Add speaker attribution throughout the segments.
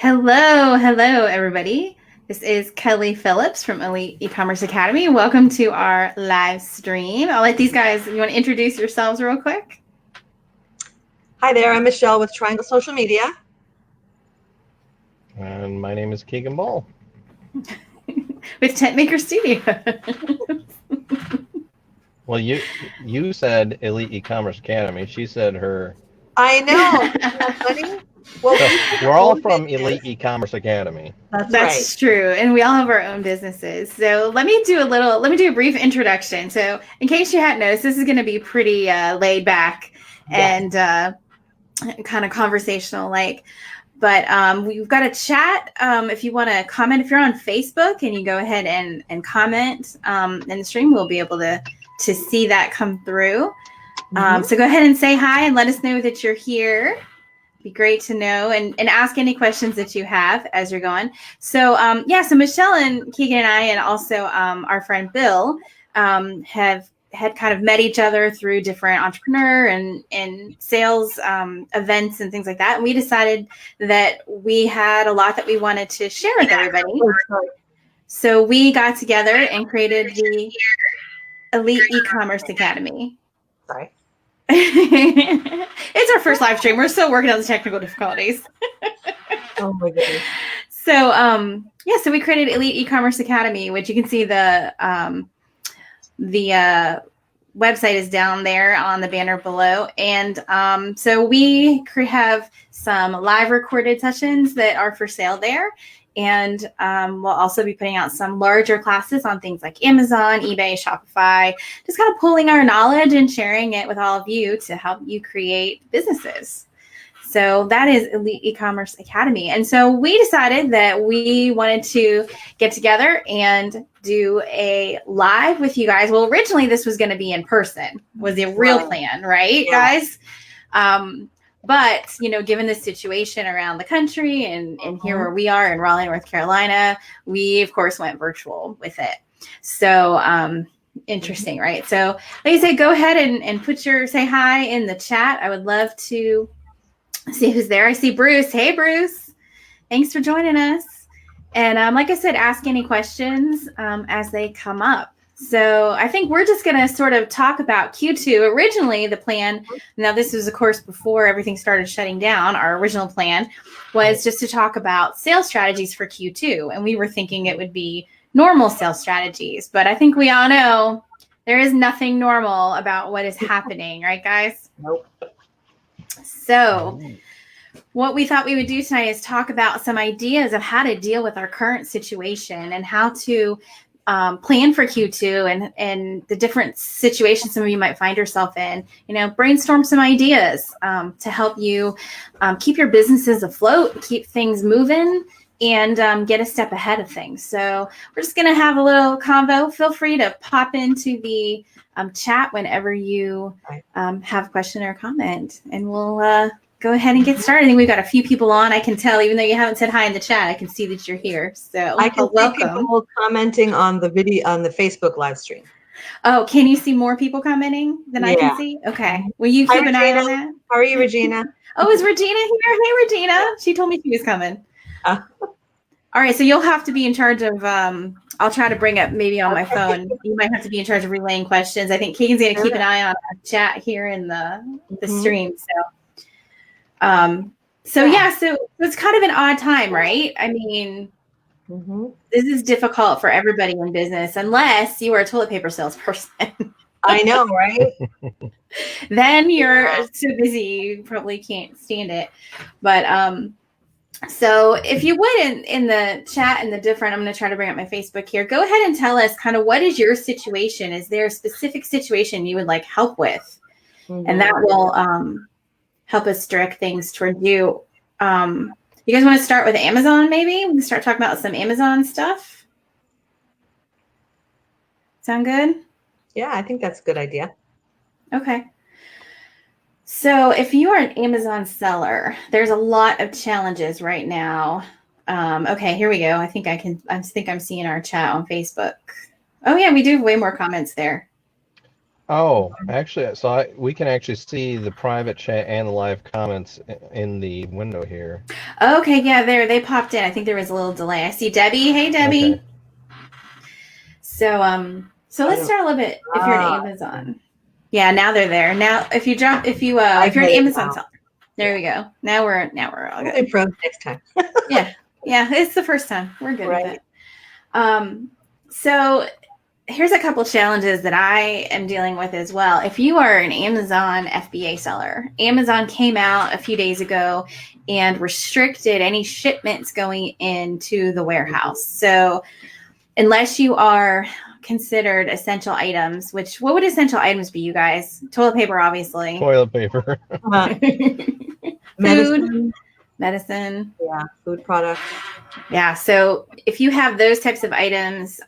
Speaker 1: Hello, everybody. This is Kelly Phillips from Elite E-Commerce Academy. Welcome to our live stream. I'll let these guys, you want to introduce yourselves real quick?
Speaker 2: Hi there, I'm Michelle with Triangle Social Media.
Speaker 3: And my name is Keegan Ball.
Speaker 1: With Tent Maker Studio.
Speaker 3: Well, you said Elite E-Commerce Academy. She said her.
Speaker 2: I know. Isn't that funny? Well,
Speaker 3: So we're all from Elite E-Commerce Academy.
Speaker 2: That's
Speaker 1: right. True. And we all have our own businesses. So let me do a brief introduction. So in case you hadn't noticed, this is going to be pretty laid back and kind of conversational like. But we've got a chat. If you want to comment, if you're on Facebook and you go ahead and comment in the stream, we'll be able to see that come through. So go ahead and say hi and let us know that you're here. Be great to know and ask any questions that you have as you're going. So so Michelle and Keegan and I and also our friend Bill had kind of met each other through different entrepreneur and sales events and things like that. And we decided that we had a lot that we wanted to share with everybody. So we got together and created the Elite E-Commerce Academy.
Speaker 2: Sorry.
Speaker 1: It's our first live stream. We're still working on the technical difficulties.
Speaker 2: Oh my goodness.
Speaker 1: So so we created Elite E-Commerce Academy, which you can see the website is down there on the banner below. And so we have some live recorded sessions that are for sale there. And we'll also be putting out some larger classes on things like Amazon, eBay, Shopify, just kind of pulling our knowledge and sharing it with all of you to help you create businesses. So that is Elite E-Commerce Academy. And so we decided that we wanted to get together and do a live with you guys. Well, originally this was going to be in person, was the real plan, right, guys? But, given the situation around the country and here where we are in Raleigh, North Carolina, we, of course, went virtual with it. So interesting, right? So like I said, go ahead and say hi in the chat. I would love to see who's there. I see Bruce. Hey, Bruce. Thanks for joining us. And like I said, ask any questions as they come up. So I think we're just going to sort of talk about Q2. Originally, the plan, now this was, of course, before everything started shutting down, our original plan was just to talk about sales strategies for Q2. And we were thinking it would be normal sales strategies. But I think we all know there is nothing normal about what is happening. Right, guys?
Speaker 2: Nope.
Speaker 1: So what we thought we would do tonight is talk about some ideas of how to deal with our current situation and how to plan for Q2 and the different situations some of you might find yourself in, brainstorm some ideas to help you keep your businesses afloat, keep things moving, and get a step ahead of things. So we're just going to have a little convo. Feel free to pop into the chat whenever you have a question or comment, and we'll go ahead and get started. I think we've got a few people on. I can tell, even though you haven't said hi in the chat, I can see that you're here. So
Speaker 2: I can
Speaker 1: welcome.
Speaker 2: see people commenting on the video on the Facebook live stream.
Speaker 1: Oh, can you see more people commenting than I can see? Okay. Will you keep an eye on that?
Speaker 2: How are you, Regina?
Speaker 1: Oh, is Regina here? Hey, Regina. She told me she was coming. All right. So you'll have to be in charge of, I'll try to bring up maybe on my phone. You might have to be in charge of relaying questions. I think Keegan's going to keep an eye on our chat here in the stream. So it's kind of an odd time, right? I mean, this is difficult for everybody in business, unless you are a toilet paper salesperson.
Speaker 2: I know, right?
Speaker 1: Then you're so busy, you probably can't stand it. But so if you would in the chat and the different, I'm going to try to bring up my Facebook here. Go ahead and tell us kind of what is your situation? Is there a specific situation you would like help with? And that will help us direct things toward you. You guys want to start with Amazon, maybe? We can start talking about some Amazon stuff. Sound good?
Speaker 2: Yeah, I think that's a good idea.
Speaker 1: Okay. So if you are an Amazon seller, there's a lot of challenges right now. Okay, here we go. I think I'm seeing our chat on Facebook. Oh yeah, we do have way more comments there.
Speaker 3: Oh, actually, so we can actually see the private chat and the live comments in the window here.
Speaker 1: Okay, yeah, they popped in. I think there was a little delay. I see Debbie. Hey, Debbie.
Speaker 3: Okay.
Speaker 1: So let's start a little bit. If you're an Amazon, yeah, now they're there. Now, if you're an Amazon seller, there we go. Now we're all good.
Speaker 2: Improve next time.
Speaker 1: Yeah, it's the first time. We're good with it. So here's a couple challenges that I am dealing with as well. If you are an Amazon FBA seller, Amazon came out a few days ago and restricted any shipments going into the warehouse. So unless you are considered essential items, what would essential items be, you guys? Toilet paper, obviously.
Speaker 3: Toilet paper.
Speaker 1: Medicine.
Speaker 2: Yeah, food products.
Speaker 1: Yeah, so if you have those types of items,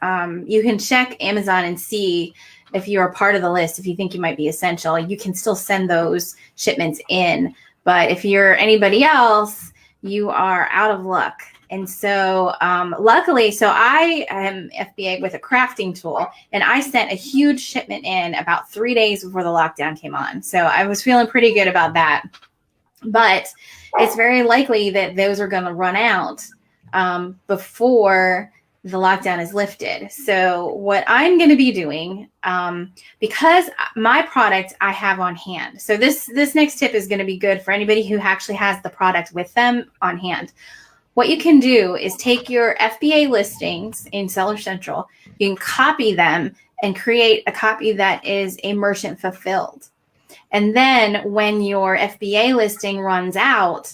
Speaker 1: you can check Amazon and see if you're a part of the list. If you think you might be essential, you can still send those shipments in. But if you're anybody else, you are out of luck. And so luckily, I am FBA with a crafting tool, and I sent a huge shipment in about 3 days before the lockdown came on. So I was feeling pretty good about that. But it's very likely that those are going to run out before the lockdown is lifted. So what I'm going to be doing, because my product I have on hand. So this next tip is going to be good for anybody who actually has the product with them on hand. What you can do is take your FBA listings in Seller Central. You can copy them and create a copy that is a merchant fulfilled. And then when your FBA listing runs out,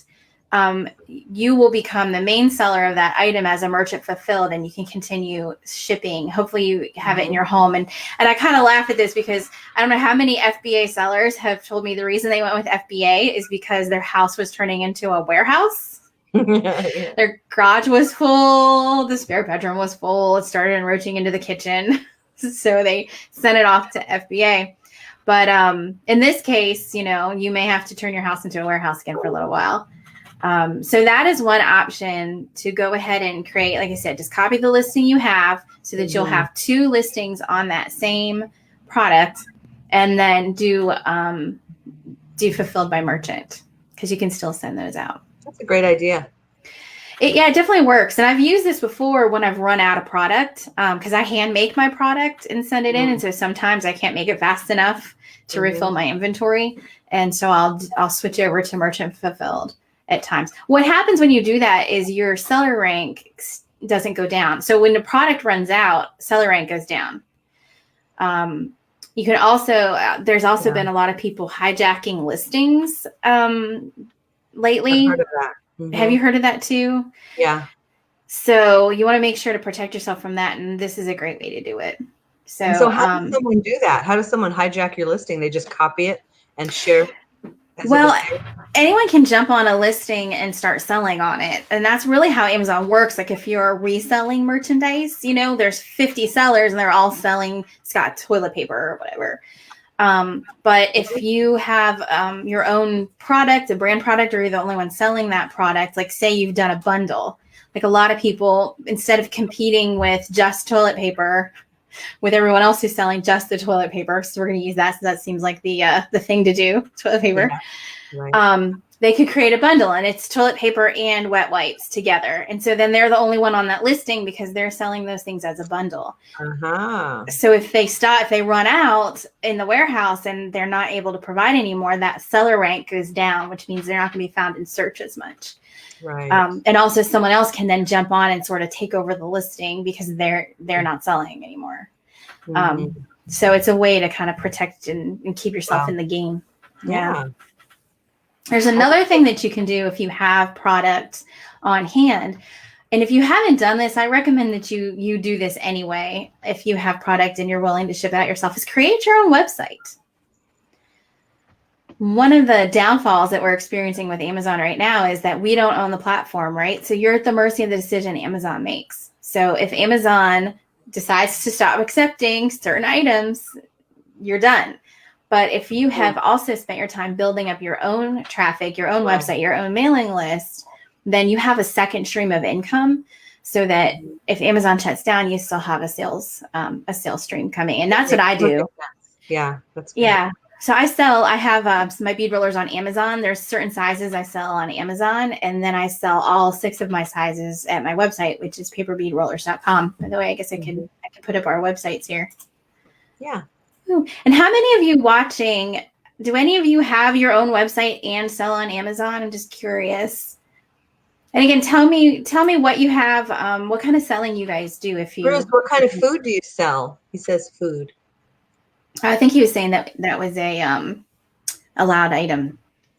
Speaker 1: you will become the main seller of that item as a merchant fulfilled, and you can continue shipping. Hopefully you have it in your home. And I kind of laugh at this because I don't know how many FBA sellers have told me the reason they went with FBA is because their house was turning into a warehouse. Their garage was full. The spare bedroom was full. It started encroaching into the kitchen. So they sent it off to FBA. But in this case, you may have to turn your house into a warehouse again for a little while. So that is one option to go ahead and create. Like I said, just copy the listing you have so that you'll have two listings on that same product, and then do fulfilled by merchant, because you can still send those out.
Speaker 2: That's a great idea.
Speaker 1: It definitely works. And I've used this before when I've run out of product, because I hand make my product and send it in. And so sometimes I can't make it fast enough to refill my inventory. And so I'll switch over to merchant fulfilled at times. What happens when you do that is your seller rank doesn't go down. So when the product runs out, seller rank goes down. You can also, there's also been a lot of people hijacking listings lately.
Speaker 2: I've heard of that.
Speaker 1: Have you heard of that too?
Speaker 2: Yeah.
Speaker 1: So you want to make sure to protect yourself from that. And this is a great way to do it.
Speaker 2: So how does someone do that? How does someone hijack your listing? They just copy it and share?
Speaker 1: Well, anyone can jump on a listing and start selling on it. And that's really how Amazon works. Like if you're reselling merchandise, there's 50 sellers and they're all selling Scott toilet paper or whatever. But if you have your own product, a brand product, or you're the only one selling that product, like say you've done a bundle, like a lot of people, instead of competing with just toilet paper with everyone else who's selling just the toilet paper, so we're going to use that, so that seems like the thing to do, toilet paper.
Speaker 2: Yeah, right.
Speaker 1: They could create a bundle, and it's toilet paper and wet wipes together. And so then they're the only one on that listing because they're selling those things as a bundle. So if they run out in the warehouse and they're not able to provide anymore, that seller rank goes down, which means they're not going to be found in search as much.
Speaker 2: Right.
Speaker 1: And also someone else can then jump on and sort of take over the listing because they're not selling anymore. So it's a way to kind of protect and keep yourself in the game. Yeah. There's another thing that you can do if you have products on hand. And if you haven't done this, I recommend that you do this anyway. If you have product and you're willing to ship it out yourself, is create your own website. One of the downfalls that we're experiencing with Amazon right now is that we don't own the platform, right? So you're at the mercy of the decision Amazon makes. So if Amazon decides to stop accepting certain items, you're done. But if you have also spent your time building up your own traffic, your own website, your own mailing list, then you have a second stream of income, so that if Amazon shuts down, you still have a sales stream coming. And that's what I do.
Speaker 2: Yeah, that's great.
Speaker 1: Yeah. So I have my bead rollers on Amazon. There's certain sizes I sell on Amazon, and then I sell all 6 of my sizes at my website, which is paperbeadrollers.com. By the way, I guess I can put up our websites here.
Speaker 2: Yeah.
Speaker 1: Ooh. And how many of you watching, do any of you have your own website and sell on Amazon? I'm just curious. And again, tell me what you have, what kind of selling you guys do if you.
Speaker 2: Bruce, what kind of food do you sell? He says food.
Speaker 1: I think he was saying that was a allowed item.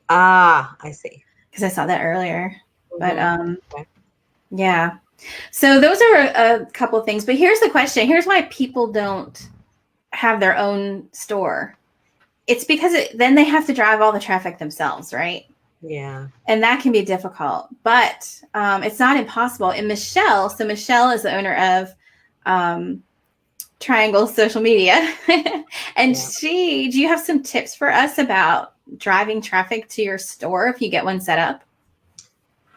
Speaker 2: Ah, I see.
Speaker 1: Because I saw that earlier. But
Speaker 2: Okay.
Speaker 1: yeah. So those are a couple of things. But here's the question. Here's why people don't have their own store. It's because then they have to drive all the traffic themselves, right?
Speaker 2: Yeah.
Speaker 1: And that can be difficult. But it's not impossible. And Michelle is the owner of Triangle Social Media. And do you have some tips for us about driving traffic to your store if you get one set up?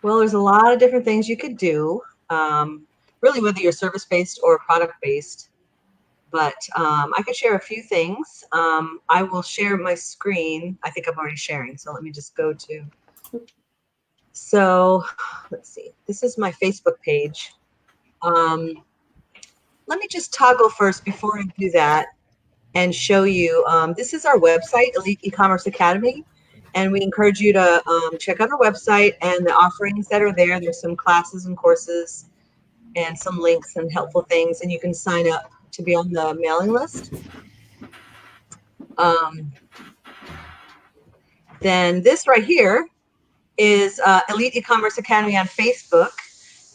Speaker 2: Well, there's a lot of different things you could do, really, whether you're service-based or product-based. But I could share a few things. I will share my screen. I think I'm already sharing, so let me just go to. So let's see. This is my Facebook page. Let me just toggle first before I do that and show you. This is our website, Elite E-Commerce Academy. And we encourage you to check out our website and the offerings that are there. There's some classes and courses and some links and helpful things. And you can sign up to be on the mailing list. Then this right here is Elite E-Commerce Academy on Facebook.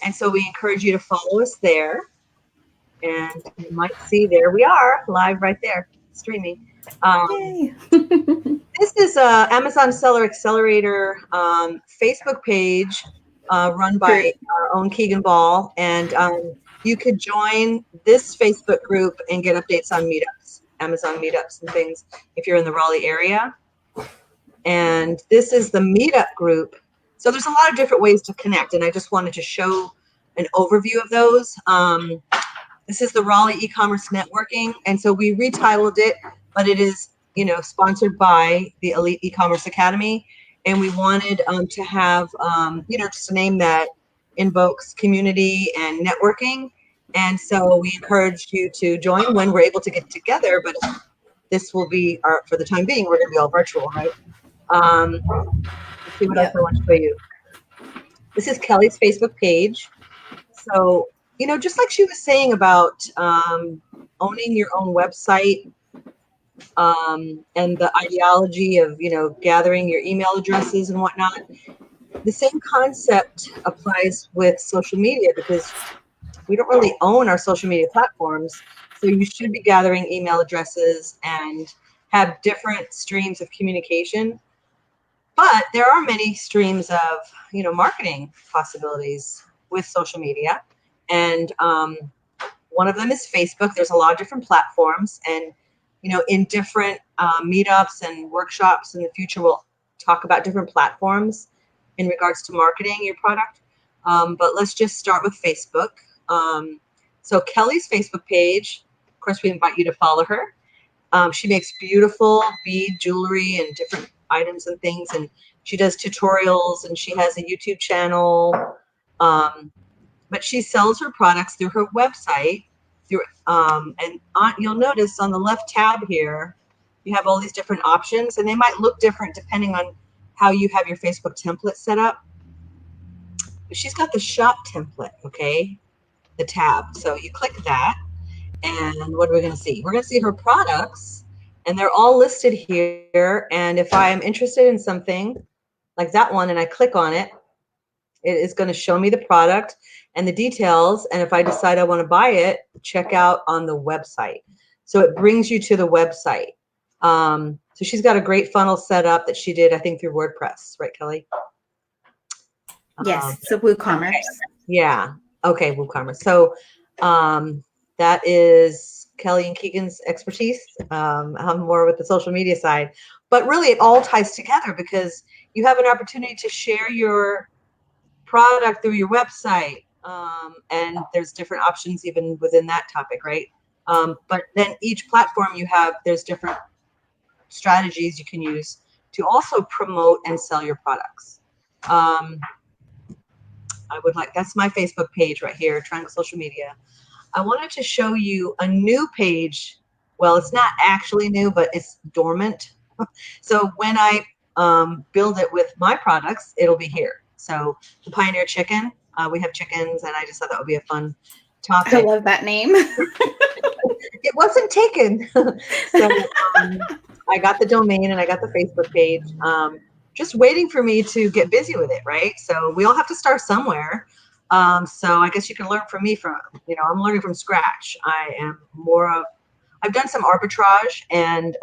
Speaker 2: And so we encourage you to follow us there. And you might see, there we are, live right there, streaming.
Speaker 1: Yay.
Speaker 2: This is Amazon Seller Accelerator Facebook page run by our own Keegan Ball. And you could join this Facebook group and get updates on meetups, Amazon meetups and things if you're in the Raleigh area. And this is the meetup group. So there's a lot of different ways to connect. And I just wanted to show an overview of those. This is the Raleigh e-commerce networking. And so we retitled it, but it is, sponsored by the Elite E-Commerce Academy. And we wanted to have, just a name that invokes community and networking. And so we encourage you to join when we're able to get together. But this will be for the time being, we're going to be all virtual, right? Let's see what else I want to show you. This is Kelly's Facebook page. So, just like she was saying about owning your own website and the ideology of, gathering your email addresses and whatnot, the same concept applies with social media because we don't really own our social media platforms. So you should be gathering email addresses and have different streams of communication. But there are many streams of, marketing possibilities with social media. And one of them is Facebook. There's a lot of different platforms. And, in different meetups and workshops in the future, we'll talk about different platforms in regards to marketing your product. But let's just start with Facebook. So Kelly's Facebook page, of course, we invite you to follow her. She makes beautiful bead jewelry and different items and things, and she does tutorials, and she has a YouTube channel. But she sells her products through her website. You'll notice on the left tab here, you have all these different options, and they might look different depending on how you have your Facebook template set up. But she's got the shop template, okay, the tab. So you click that. And what are we going to see? We're going to see her products, and they're all listed here. And if I am interested in something like that one and I click on it, it is going to show me the product and the details. And if I decide I want to buy it, check out on the website. So it brings you to the website. So she's got a great funnel set up that she did, I think, through WordPress, right, Kelly?
Speaker 1: Yes, so WooCommerce.
Speaker 2: Okay. Yeah. Okay, WooCommerce. So that is Kelly and Keegan's expertise. I'm more with the social media side. But really, it all ties together because you have an opportunity to share your product through your website. And there's different options even within that topic, right? But then each platform there's different strategies you can use to also promote and sell your products. That's my Facebook page right here, Triangle Social Media. I wanted to show you a new page. Well, it's not actually new, but it's dormant. So when I build it with my products, it'll be here. So the Pioneer Chicken, we have chickens, and I just thought that would be a fun topic.
Speaker 1: I love that name.
Speaker 2: It wasn't taken. So I got the domain and I got the Facebook page. Just waiting for me to get busy with it, right? So we all have to start somewhere. So I guess you can learn from me I'm learning from scratch. I've done some arbitrage and,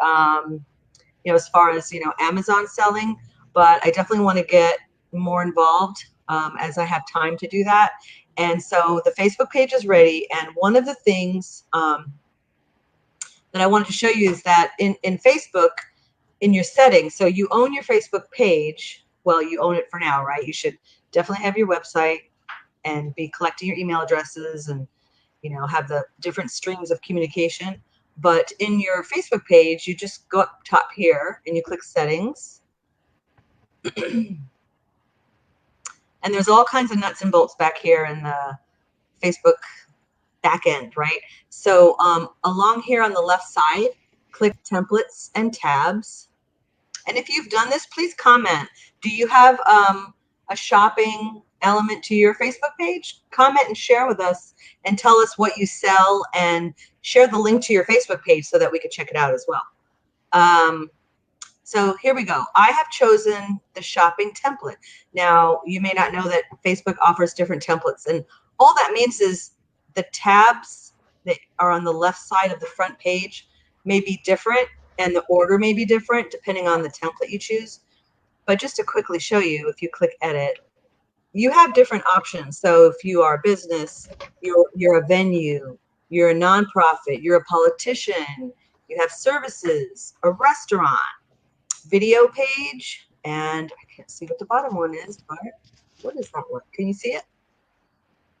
Speaker 2: as far as, Amazon selling, but I definitely want to get more involved as I have time to do that. And so the Facebook page is ready. And one of the things that I wanted to show you is that in Facebook, in your settings, so you own your Facebook page. Well, you own it for now, right? You should definitely have your website and be collecting your email addresses and, have the different streams of communication. But in your Facebook page, you just go up top here and you click settings. And there's all kinds of nuts and bolts back here in the Facebook back end, right? So along here on the left side, click templates and tabs. And if you've done this, please comment. Do you have a shopping element to your Facebook page? Comment and share with us and tell us what you sell and share the link to your Facebook page so that we could check it out as well. So here we go. I have chosen the shopping template. Now, you may not know that Facebook offers different templates, and all that means is the tabs that are on the left side of the front page may be different, and the order may be different depending on the template you choose. But just to quickly show you, if you click edit, you have different options. So if you are a business, you're a venue, you're a nonprofit, you're a politician, you have services, a restaurant, video page, and I can't see what the bottom one is, but what is that one? Can you see it?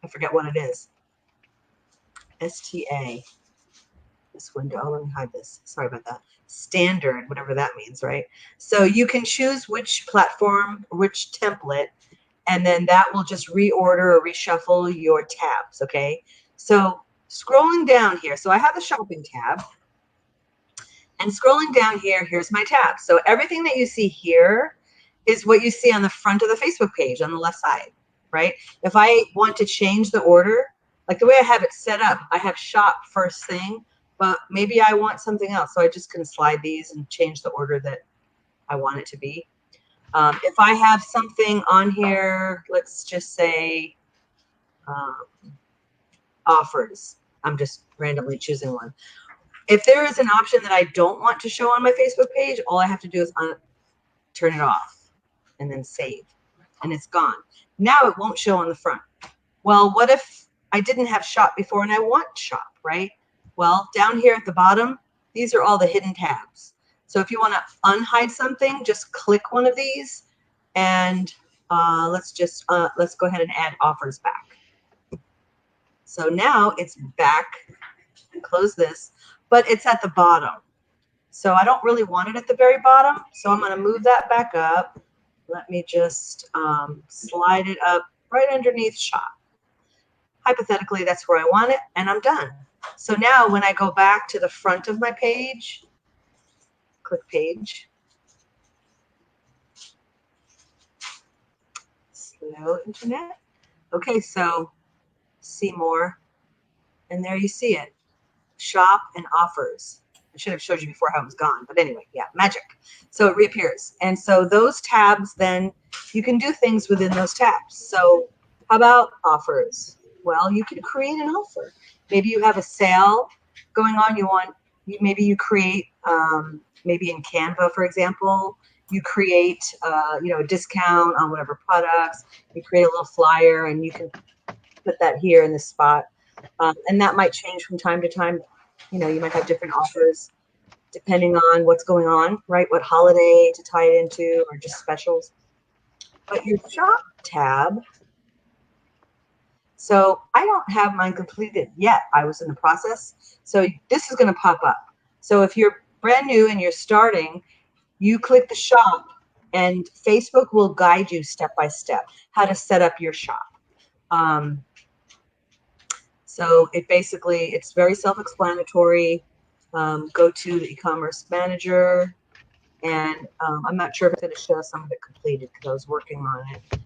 Speaker 2: I forget what it is. STA. This window, oh, let me hide this. Sorry about that. Standard, whatever that means, right? So you can choose which platform, which template, and then that will just reorder or reshuffle your tabs, okay? So scrolling down here, so I have the shopping tab, and scrolling down here, here's my tab. So everything that you see here is what you see on the front of the Facebook page on the left side, right? If I want to change the order, like the way I have it set up, I have shop first thing, but maybe I want something else. So I just can slide these and change the order that I want it to be. If I have something on here, let's just say offers. I'm just randomly choosing one. If there is an option that I don't want to show on my Facebook page, all I have to do is turn it off and then save, and it's gone. Now it won't show on the front. Well, what if I didn't have shop before and I want shop, right? Well, down here at the bottom, these are all the hidden tabs. So if you want to unhide something, just click one of these, and let's go ahead and add offers back. So now it's back. Close this, but it's at the bottom. So I don't really want it at the very bottom. So I'm going to move that back up. Let me just slide it up right underneath shop. Hypothetically, that's where I want it, and I'm done. So now when I go back to the front of my page, click page. Slow internet. Okay, so see more, and there you see it. Shop and offers. I should have showed you before how it was gone, but anyway, yeah, magic. So it reappears. And so those tabs, then you can do things within those tabs. So how about offers? Well, you can create an offer. Maybe you have a sale going on. Maybe you create, maybe in Canva, for example, you create, a discount on whatever products. You create a little flyer, and you can put that here in this spot. And that might change from time to time. You might have different offers depending on what's going on, right? What holiday to tie it into, or just specials. But your shop tab, So I don't have mine completed yet. I was in the process. So this is going to pop up. So if you're brand new and you're starting, you click the shop and Facebook will guide you step by step how to set up your shop. So it's very self-explanatory. Go to the e-commerce manager, and I'm not sure if it's going to show some of it completed because I was working on it.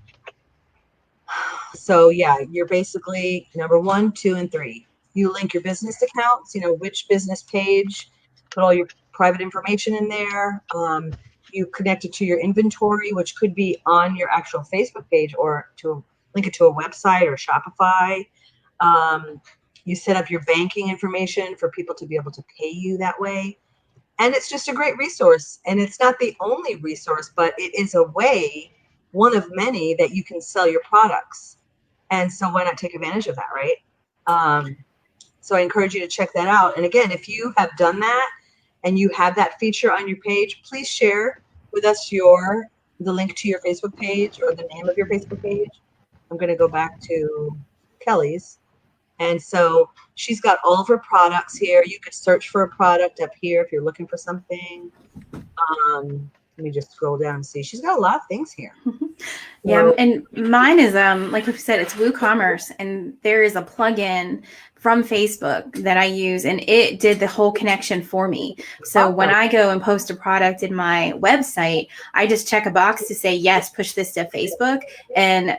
Speaker 2: So yeah, you're basically number 1, 2, and 3. You link your business accounts, which business page, put all your private information in there. You connect it to your inventory, which could be on your actual Facebook page or to link it to a website or Shopify. You set up your banking information for people to be able to pay you that way. And it's just a great resource. And it's not the only resource, but it is a way, one of many, that you can sell your products. And so why not take advantage of that, right? So I encourage you to check that out. And again, if you have done that and you have that feature on your page, please share with us the link to your Facebook page or the name of your Facebook page. I'm going to go back to Kelly's. And so she's got all of her products here. You could search for a product up here if you're looking for something. Let me just scroll down and see. She's got a lot of things here.
Speaker 1: Yeah, and mine is like you said, it's WooCommerce, and there is a plugin from Facebook that I use, and it did the whole connection for me. So when I go and post a product in my website, I just check a box to say, yes, push this to Facebook, and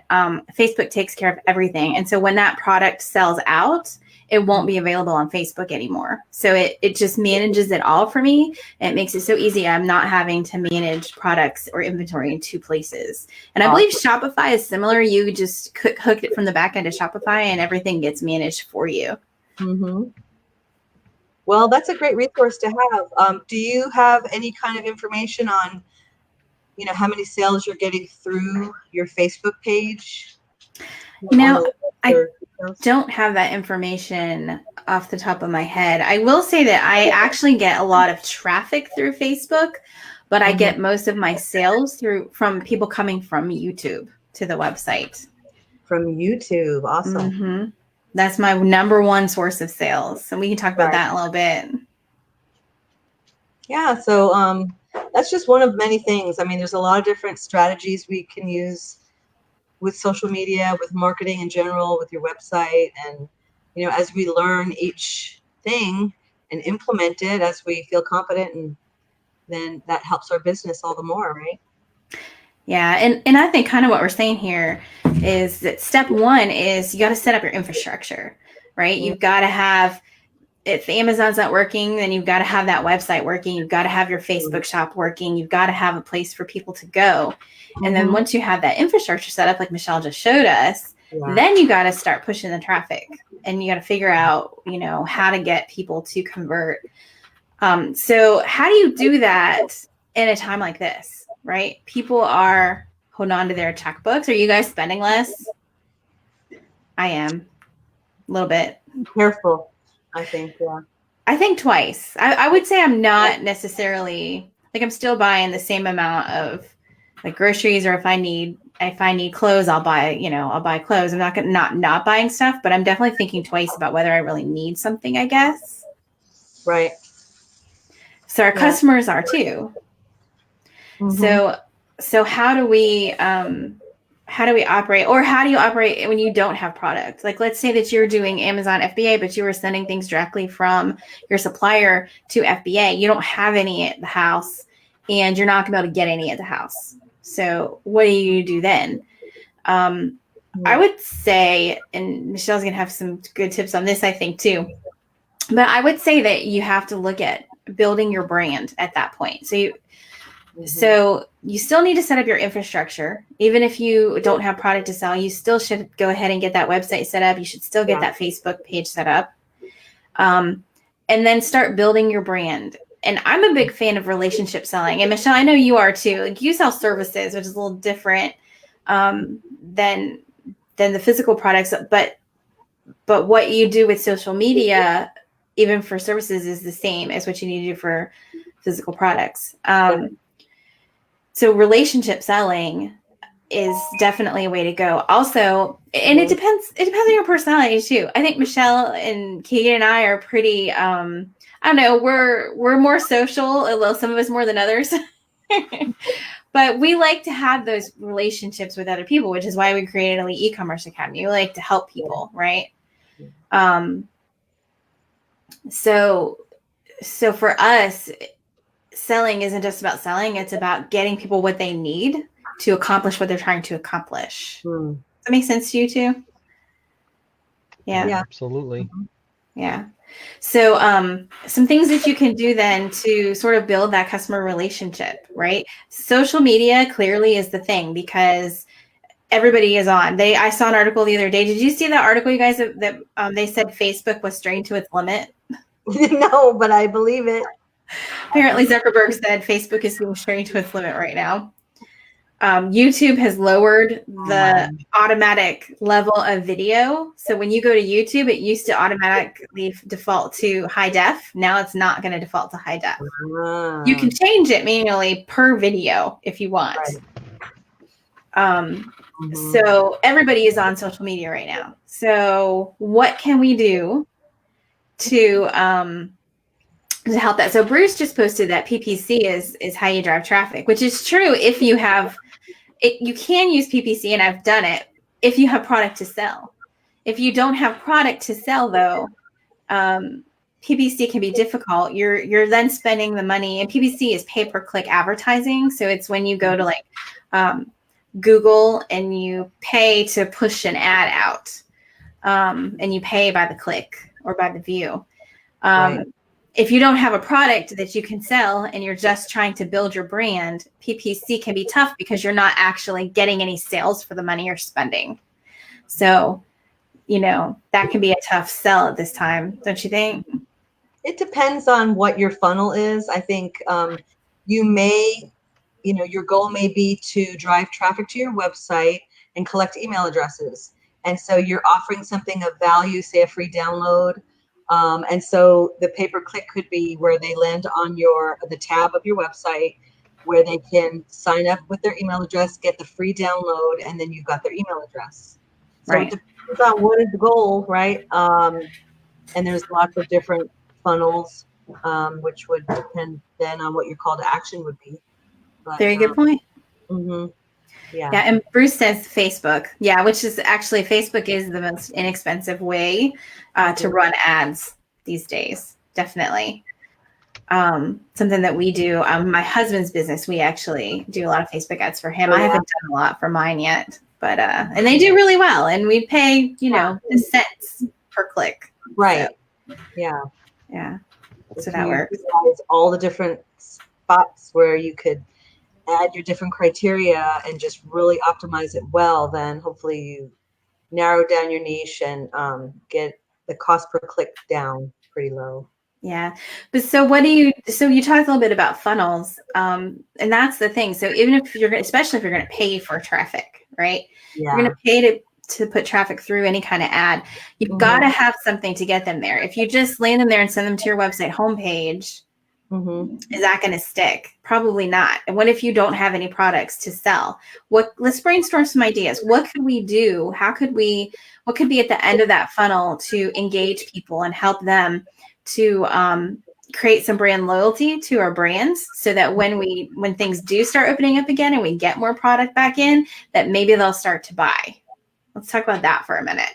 Speaker 1: Facebook takes care of everything. And so when that product sells out, it won't be available on Facebook anymore. So it just manages it all for me. It makes it so easy. I'm not having to manage products or inventory in 2 places. And I believe Shopify is similar. You just hook it from the back end of Shopify and everything gets managed for you.
Speaker 2: Mm-hmm. Well, that's a great resource to have. Do you have any kind of information on, how many sales you're getting through your Facebook page?
Speaker 1: I don't have that information off the top of my head. I will say that I actually get a lot of traffic through Facebook, but I get most of my sales from people coming from YouTube to the website.
Speaker 2: From YouTube. Awesome.
Speaker 1: Mm-hmm. That's my number 1 source of sales. So we can talk about that a little bit.
Speaker 2: Yeah. So that's just one of many things. I mean, there's a lot of different strategies we can use with social media, with marketing in general, with your website. And, as we learn each thing and implement it as we feel confident, and then that helps our business all the more, right?
Speaker 1: Yeah. And I think kind of what we're saying here is that step 1 is you got to set up your infrastructure, right? Mm-hmm. You've got to have, if Amazon's not working, then you've got to have that website working. You've got to have your Facebook shop working. You've got to have a place for people to go. And then once you have that infrastructure set up, like Michelle just showed us, then you got to start pushing the traffic, and you got to figure out, how to get people to convert. So how do you do that in a time like this, right? People are holding on to their checkbooks. Are you guys spending less? I am a little bit.
Speaker 2: Careful, I think. Yeah.
Speaker 1: I think twice. I would say I'm not necessarily, like, I'm still buying the same amount of like groceries, or if I need clothes, I'll buy clothes. I'm not buying stuff, but I'm definitely thinking twice about whether I really need something, I guess.
Speaker 2: Right.
Speaker 1: So our customers are too. So how do we operate, or how do you operate when you don't have product? Like, let's say that you're doing Amazon FBA, but you were sending things directly from your supplier to FBA. You don't have any at the house, and you're not going to be able to get any at the house. So what do you do then? I would say, and Michelle's going to have some good tips on this, I think, too. But I would say that you have to look at building your brand at that point. So you still need to set up your infrastructure. Even if you don't have product to sell, you still should go ahead and get that website set up. You should still get that Facebook page set up. And then start building your brand. And I'm a big fan of relationship selling. And Michelle, I know you are too. Like, you sell services, which is a little different than the physical products. But what you do with social media, even for services, is the same as what you need to do for physical products. So relationship selling, is definitely a way to go. Also, and it depends on your personality too. I think Michelle and Keegan and I are pretty I don't know, we're more social, although some of us more than others. But we like to have those relationships with other people, which is why we created Elite E-commerce Academy. We like to help people, right? So for us, selling isn't just about selling, it's about getting people what they need to accomplish what they're trying to accomplish. Does that make sense to you too? Yeah.
Speaker 3: Absolutely.
Speaker 1: Yeah. So some things that you can do then to sort of build that customer relationship, right? Social media clearly is the thing because everybody is on. I saw an article the other day. Did you see that article, you guys, that they said Facebook was strained to its limit?
Speaker 2: No, but I believe it.
Speaker 1: Apparently Zuckerberg said Facebook is being strained to its limit right now. YouTube has lowered the automatic level of video. So when you go to YouTube, it used to automatically default to high def. Now it's not going to default to high def. You can change it manually per video if you want. So everybody is on social media right now. So what can we do to help that? So Bruce just posted that PPC is how you drive traffic, which is true if you have it. You can use PPC, and I've done it if you have product to sell. If you don't have product to sell, though, PPC can be difficult. You're then spending the money, and PPC is pay-per-click advertising. So it's when you go to like Google and you pay to push an ad out, and you pay by the click or by the view. If you don't have a product that you can sell and you're just trying to build your brand, PPC can be tough because you're not actually getting any sales for the money you're spending. So, that can be a tough sell at this time, don't you think?
Speaker 2: It depends on what your funnel is. I think you may, your goal may be to drive traffic to your website and collect email addresses. And so you're offering something of value, say a free download. And so the pay-per-click could be where they land on the tab of your website where they can sign up with their email address, get the free download, and then you've got their email address. So it depends on what is the goal, right? And there's lots of different funnels, which would depend then on what your call to action would be. But,
Speaker 1: very good point.
Speaker 2: Yeah,
Speaker 1: and Bruce says Facebook. Yeah, which is actually Facebook is the most inexpensive way to run ads these days. Definitely. Something that we do. My husband's business, we actually do a lot of Facebook ads for him. I haven't done a lot for mine yet, but and they do really well. And we pay, the cents per click.
Speaker 2: Right.
Speaker 1: So,
Speaker 2: yeah.
Speaker 1: So that works.
Speaker 2: All the different spots where you could add your different criteria and just really optimize it well, then hopefully you narrow down your niche and get the cost per click down pretty low.
Speaker 1: Yeah. But so you talked a little bit about funnels. And that's the thing. So even if especially if you're going to pay for traffic, right?
Speaker 2: Yeah.
Speaker 1: You're going to pay to put traffic through any kind of ad. You've got to have something to get them there. If you just land them there and send them to your website homepage, is that going to stick? Probably not. And what if you don't have any products to sell? Let's brainstorm some ideas. What could we do? What could be at the end of that funnel to engage people and help them to create some brand loyalty to our brands so that when things do start opening up again and we get more product back in, that maybe they'll start to buy. Let's talk about that for a minute.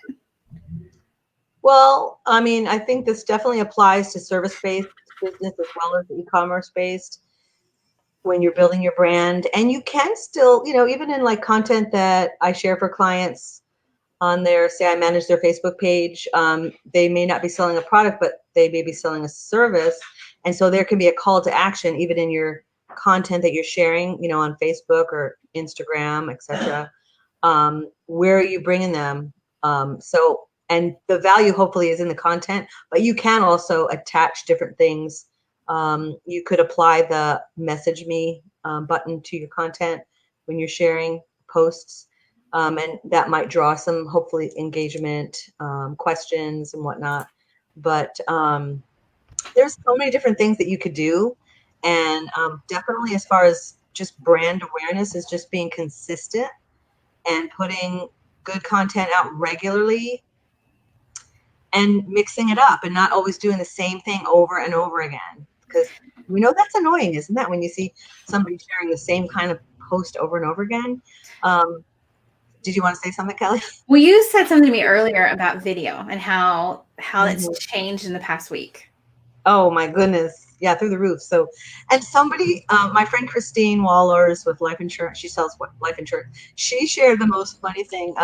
Speaker 2: Well, I mean, I think this definitely applies to service-based business as well as e-commerce based when you're building your brand. And you can still, even in like content that I share for clients on their, say I manage their Facebook page, they may not be selling a product, but they may be selling a service. And so there can be a call to action even in your content that you're sharing, on Facebook or Instagram, etc. Where are you bringing them? And the value hopefully is in the content, but you can also attach different things. You could apply the message me button to your content when you're sharing posts. And that might draw some hopefully engagement, questions and whatnot. But there's so many different things that you could do. And definitely as far as just brand awareness is just being consistent and putting good content out regularly and mixing it up and not always doing the same thing over and over again. Because we know that's annoying, isn't that, when you see somebody sharing the same kind of post over and over again? Did you want to say something, Kelly?
Speaker 1: Well, you said something to me earlier about video and how it's
Speaker 2: Mhm.
Speaker 1: changed in the past week.
Speaker 2: Oh my goodness. Yeah, through the roof. So, and somebody, my friend Christine Wallers with life insurance, she sells life insurance. She shared the most funny thing.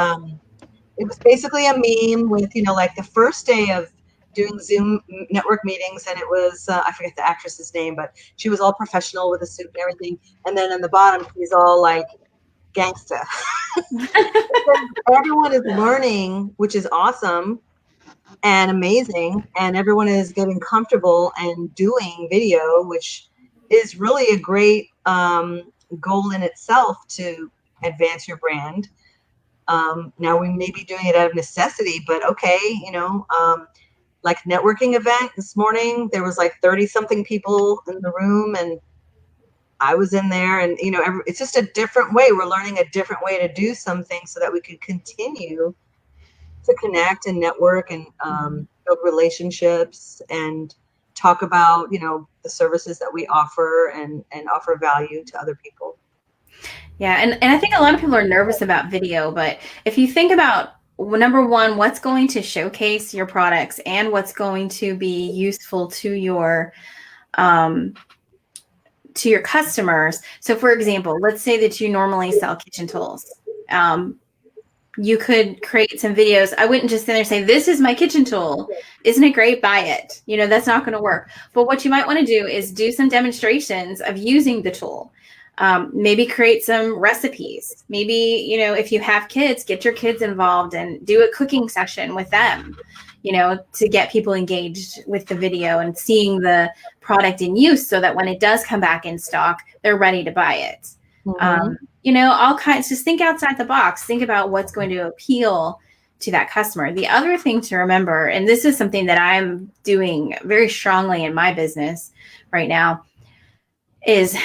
Speaker 2: It was basically a meme with, like the first day of doing Zoom network meetings, and it was, I forget the actress's name, but she was all professional with a suit and everything. And then in the bottom, she's all like gangsta. Everyone is learning, which is awesome and amazing, and everyone is getting comfortable and doing video, which is really a great goal in itself to advance your brand. Now we may be doing it out of necessity, but okay, like networking event this morning, there was like 30 something people in the room, and I was in there, and it's just a different way. We're learning a different way to do something so that we can continue to connect and network and build relationships and talk about the services that we offer and offer value to other people.
Speaker 1: Yeah, and I think a lot of people are nervous about video, but if you think about, number one, what's going to showcase your products and what's going to be useful to your customers. So for example, let's say that you normally sell kitchen tools. You could create some videos. I wouldn't just sit there and say, this is my kitchen tool. Isn't it great? Buy it. That's not going to work. But what you might want to do is do some demonstrations of using the tool. Maybe create some recipes. Maybe, if you have kids, get your kids involved and do a cooking session with them, to get people engaged with the video and seeing the product in use so that when it does come back in stock, they're ready to buy it. All kinds, just think outside the box. Think about what's going to appeal to that customer. The other thing to remember, and this is something that I'm doing very strongly in my business right now, is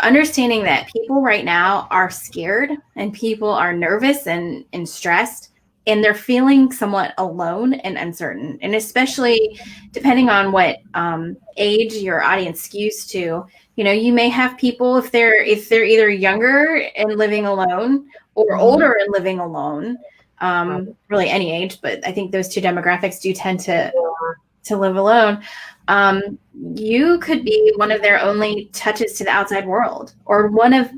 Speaker 1: understanding that people right now are scared and people are nervous and stressed, and they're feeling somewhat alone and uncertain. And especially depending on what age your audience skews to, you may have people, if they're either younger and living alone or older and living alone, really any age, but I think those two demographics do tend to live alone. You could be one of their only touches to the outside world, or one of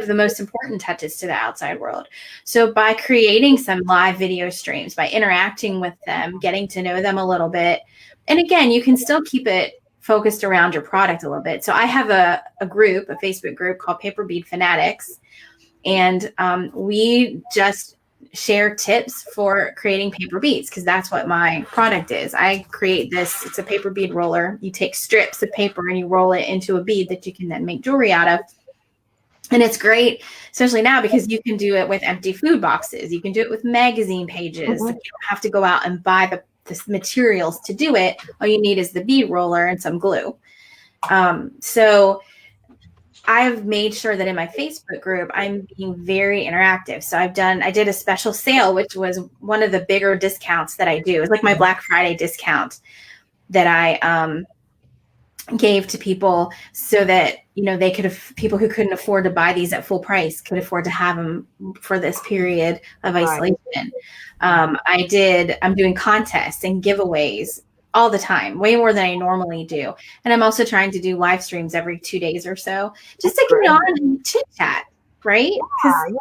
Speaker 1: the most important touches to the outside world. So by creating some live video streams, by interacting with them, getting to know them a little bit, and again, you can still keep it focused around your product a little bit. So I have a Facebook group called Paper Bead Fanatics, and we just share tips for creating paper beads, because that's what my product is. I create this. It's a paper bead roller. You take strips of paper and you roll it into a bead that you can then make jewelry out of. And it's great, especially now, because you can do it with empty food boxes. You can do it with magazine pages. You don't have to go out and buy the materials to do it. All you need is the bead roller and some glue. So I've made sure that in my Facebook group, I'm being very interactive. So I did a special sale, which was one of the bigger discounts that I do. It's like my Black Friday discount that I gave to people so that, they could have, people who couldn't afford to buy these at full price could afford to have them for this period of isolation. I'm doing contests and giveaways all the time, way more than I normally do. And I'm also trying to do live streams every 2 days or so, just to get on and chit chat, right? Because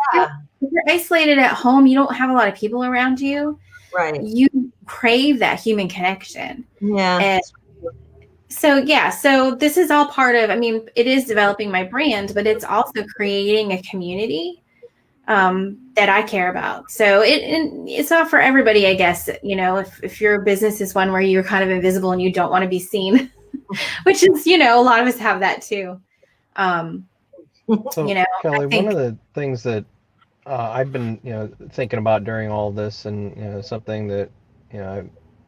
Speaker 1: if you're isolated at home, you don't have a lot of people around you.
Speaker 2: Right.
Speaker 1: You crave that human connection.
Speaker 2: Yeah.
Speaker 1: And so this is all part of, it is developing my brand, but it's also creating a community that I care about. So it's not for everybody, I guess. If your business is one where you're kind of invisible and you don't want to be seen, which is, a lot of us have that too.
Speaker 3: So, Kelly, one of the things that I've been, thinking about during all this, and something that,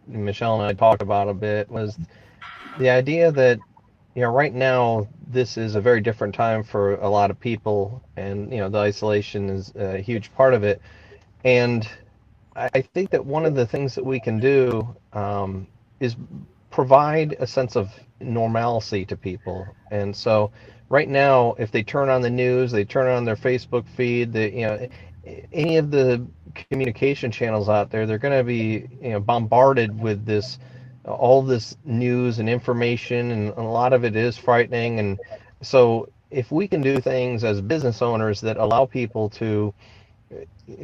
Speaker 3: Michelle and I talked about a bit, was the idea that right now this is a very different time for a lot of people, and the isolation is a huge part of it. And I think that one of the things that we can do is provide a sense of normalcy to people. And so, right now, if they turn on the news, they turn on their Facebook feed, any of the communication channels out there, they're going to be bombarded with all this news and information, and a lot of it is frightening. And so, if we can do things as business owners that allow people to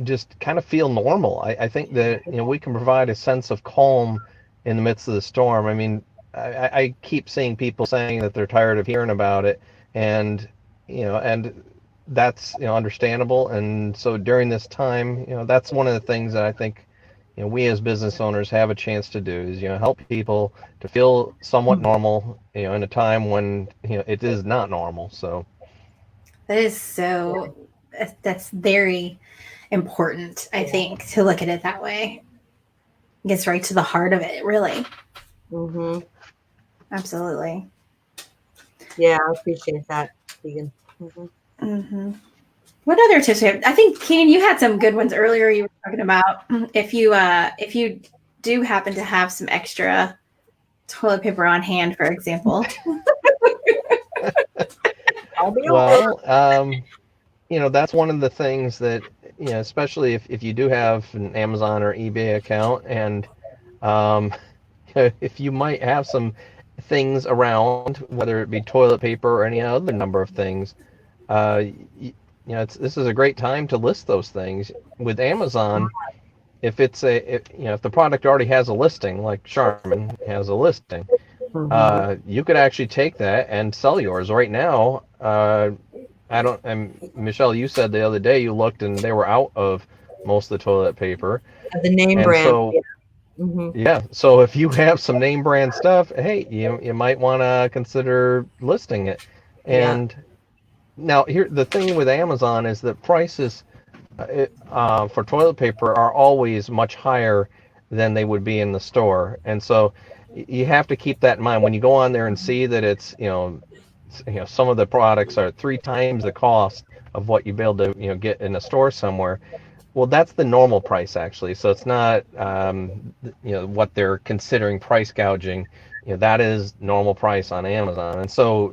Speaker 3: just kind of feel normal. I think that we can provide a sense of calm in the midst of the storm. I mean, I keep seeing people saying that they're tired of hearing about it, and and that's understandable. And so during this time, that's one of the things that I think we as business owners have a chance to do is help people to feel somewhat normal in a time when it is not normal. So
Speaker 1: That is so, that's very important, I think, to look at it that way. It gets right to the heart of it, really.
Speaker 2: Mm-hmm.
Speaker 1: Absolutely.
Speaker 2: Yeah, I appreciate that, Keegan. Mm-hmm.
Speaker 1: Mm-hmm. What other tips? I think, Keegan, you had some good ones earlier. You were talking about if you do happen to have some extra toilet paper on hand, for example.
Speaker 2: I'll be over.
Speaker 3: well, that's one of the things that, especially if you do have an Amazon or eBay account, and um, if you might have some things around, whether it be toilet paper or any other number of things, this is a great time to list those things. With Amazon, if the product already has a listing, like Charmin has a listing,
Speaker 2: Mm-hmm.
Speaker 3: you could actually take that and sell yours right now. I don't. And Michelle, you said the other day you looked and they were out of most of the toilet paper,
Speaker 2: The name
Speaker 3: and
Speaker 2: brand.
Speaker 3: so
Speaker 2: Yeah. Mm-hmm.
Speaker 3: yeah. So if you have some name brand stuff, hey, you might want to consider listing it.
Speaker 2: Yeah.
Speaker 3: And now here, the thing with Amazon is that prices for toilet paper are always much higher than they would be in the store, and so you have to keep that in mind when you go on there and see that it's some of the products are 3 times the cost of what you'd be able to get in a store somewhere. Well, that's the normal price actually, so it's not what they're considering price gouging. That is normal price on Amazon, and so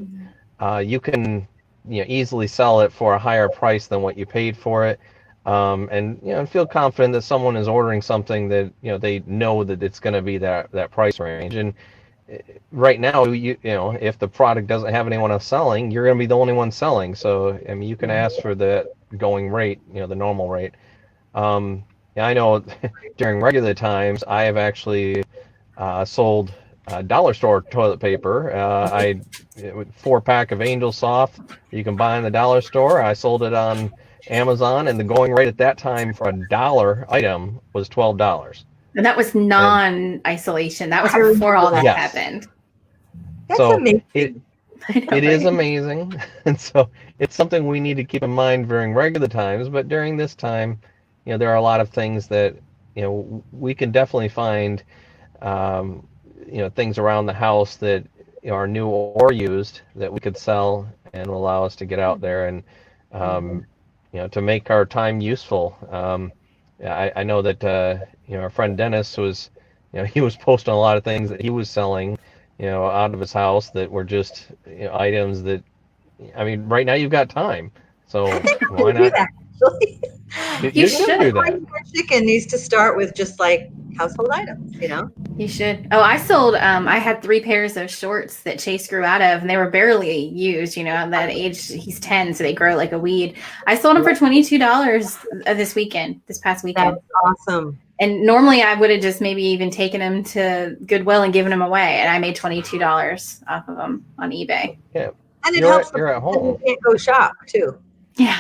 Speaker 3: you can easily sell it for a higher price than what you paid for it, and feel confident that someone is ordering something that they know that it's going to be that price range. And right now, if the product doesn't have anyone else selling, you're going to be the only one selling. So I mean, you can ask for the going rate, the normal rate. Yeah, I know during regular times, I have actually sold dollar store toilet paper. 4-pack of Angel Soft you can buy in the dollar store. I sold it on Amazon, and the going rate at that time for a dollar item was $12.
Speaker 1: And that was
Speaker 3: And
Speaker 1: non-isolation. That was
Speaker 2: I
Speaker 1: before all
Speaker 2: remember
Speaker 1: that
Speaker 2: that.
Speaker 3: yes,
Speaker 1: happened.
Speaker 2: That's
Speaker 3: so
Speaker 2: amazing.
Speaker 1: I know,
Speaker 3: it is
Speaker 1: right?
Speaker 3: amazing, and so it's something we need to keep in mind during regular times. But during this time, there are a lot of things that we can definitely find um, things around the house that are new or used that we could sell and will allow us to get out there and
Speaker 2: Mm-hmm.
Speaker 3: um, to make our time useful. Yeah, I know that our friend Dennis was, he was posting a lot of things that he was selling, out of his house that were just items that, I mean, right now you've got time,
Speaker 2: I
Speaker 3: so
Speaker 2: think I'm
Speaker 3: why
Speaker 2: going to do
Speaker 3: not?
Speaker 2: that, actually.
Speaker 1: You
Speaker 3: You should do
Speaker 1: should.
Speaker 3: that.
Speaker 2: Buying more chicken needs to start with just like household items, you know?
Speaker 1: You should. Oh, I sold, I had 3 pairs of shorts that Chase grew out of, and they were barely used, at that age. He's 10, so they grow like a weed. I sold them for $22 this past weekend.
Speaker 2: That's awesome.
Speaker 1: And normally I would have just maybe even taken them to Goodwill and given them away. And I made $22 off of them on eBay.
Speaker 3: Yeah,
Speaker 2: And it helps the
Speaker 3: you're at
Speaker 2: person who
Speaker 3: home.
Speaker 2: can't go shop too.
Speaker 1: Yeah.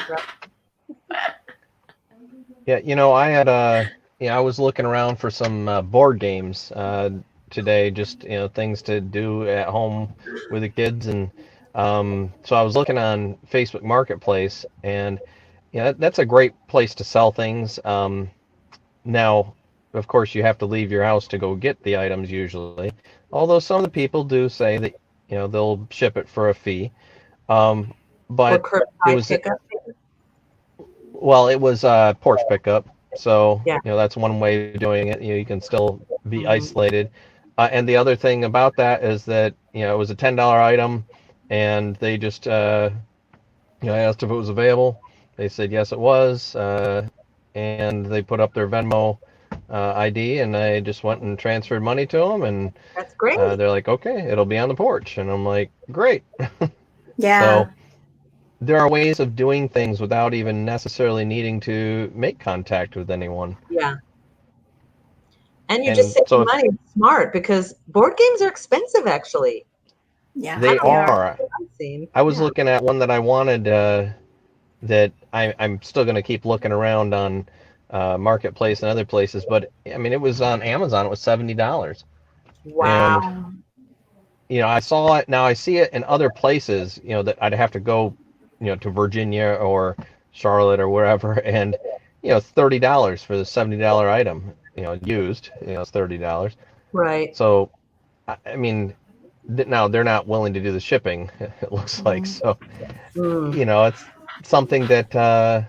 Speaker 3: Yeah, I had I was looking around for some board games today, just things to do at home with the kids, and so I was looking on Facebook Marketplace, and that's a great place to sell things. Now, of course, you have to leave your house to go get the items usually, although some of the people do say that they'll ship it for a fee.
Speaker 2: Or
Speaker 3: But it
Speaker 2: curbside
Speaker 3: was
Speaker 2: pickup.
Speaker 3: well, it was porch pickup, so
Speaker 2: Yeah.
Speaker 3: that's one way of doing it. You can still be
Speaker 2: Mhm.
Speaker 3: isolated. And the other thing about that is that it was a $10 item, and they just I asked if it was available. They said yes, it was, and they put up their Venmo ID, and I just went and transferred money to them, and
Speaker 2: That's great.
Speaker 3: they're like, okay, it'll be on the porch, and I'm like, great.
Speaker 1: Yeah.
Speaker 3: So there are ways of doing things without even necessarily needing to make contact with anyone.
Speaker 2: Yeah. And you're just
Speaker 3: And so
Speaker 2: saving
Speaker 3: if
Speaker 2: money. It's smart because board games are expensive, actually.
Speaker 1: Yeah,
Speaker 3: they
Speaker 2: I don't
Speaker 1: they
Speaker 2: know
Speaker 1: are.
Speaker 3: are,
Speaker 2: what I've seen.
Speaker 3: I was
Speaker 2: Yeah.
Speaker 3: looking at one that I wanted that I'm still going to keep looking around on Marketplace and other places, but I mean, it was on Amazon. It was $70, and
Speaker 2: Wow.
Speaker 1: Wow.
Speaker 3: I saw it. Now I see it in other places. That I'd have to go, to Virginia or Charlotte or wherever, and $30 for the $70 item. Used. It's $30.
Speaker 2: Right.
Speaker 3: So I mean, now they're not willing to do the shipping. It looks like
Speaker 1: Mhm.
Speaker 3: so.
Speaker 2: Mm.
Speaker 3: It's something that